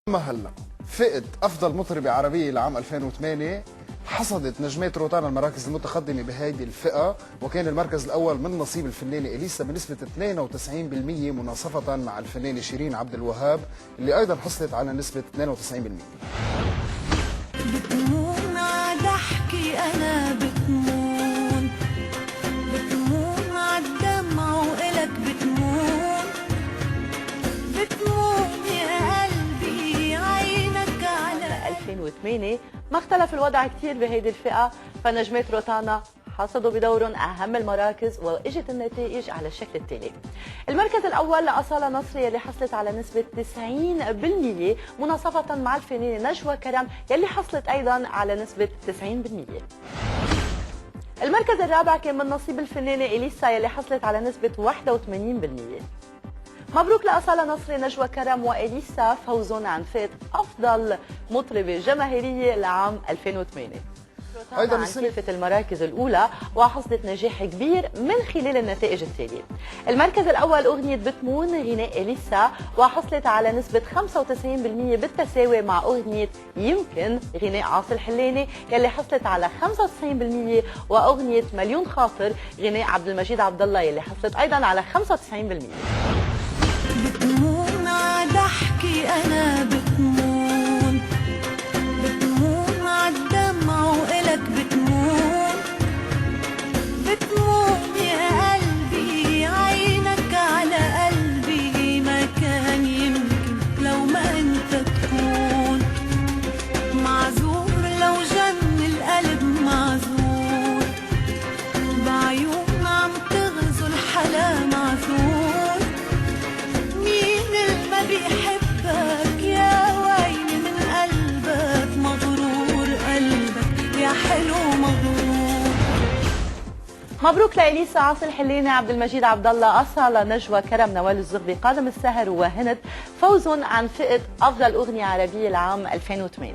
أما هلا فقد أفضل مطربة عربية لعام 2008. حصدت نجمات روتانا المراكز المتقدمة بهذه الفئة، وكان المركز الأول من نصيب الفنانة إليسا بنسبة 92% مناصفة مع الفنانة شيرين عبد الوهاب اللي أيضا حصلت على نسبة 92%. بتمون عضحكي أنا بتمون عالدمع وإلك بتمون يا قلبي عينك على 2008 ما اختلف الوضع كثير بهيدي الفئة، فنجمات روتانا حصدوا بدورهم أهم المراكز وإجت النتائج على الشكل التالي. المركز الأول لأصالة نصري يلي حصلت على نسبة 90% مناصفة مع الفنانة نجوى كرم يلي حصلت أيضا على نسبة 90%. المركز الرابع كان من نصيب الفنانة إليسا يلي حصلت على نسبة 81%. مبروك لأصالة نصري، نجوى كرم وإليسا فوزهم عن فئة أفضل مطربة جماهيرية لعام 2008. أيضا عن كلفة المراكز الأولى وحصدت نجاح كبير من خلال النتائج التالية. المركز الأول أغنية بتمون غناء إليسا وحصلت على نسبة 95% بالتساوي مع أغنية يمكن غناء عاصي الحلاني يلي حصلت على 95%، وأغنية مليون خاطر غناء عبد المجيد عبد الله يلي حصلت أيضا على 95%. بتمون عضحكي أنا بتمون عالدمع وإلك بتمون يا قلبي عينك على قلبي ما كان يمكن لو ما أنت تكون معذور لو جن القلب معذور بعيون عم تغزو الحلا معذور مين اللي ما بيحبك يا ويلي من قلبك مغرور قلبك يا حلو مغرور. مبروك لإليسا، عاصي الحلاني، عبد المجيد عبد الله، أصالة، نجوى كرم، نوال الزغبي، قادم السهر وهند فوزهم عن فئة أفضل أغنية عربية لعام 2008.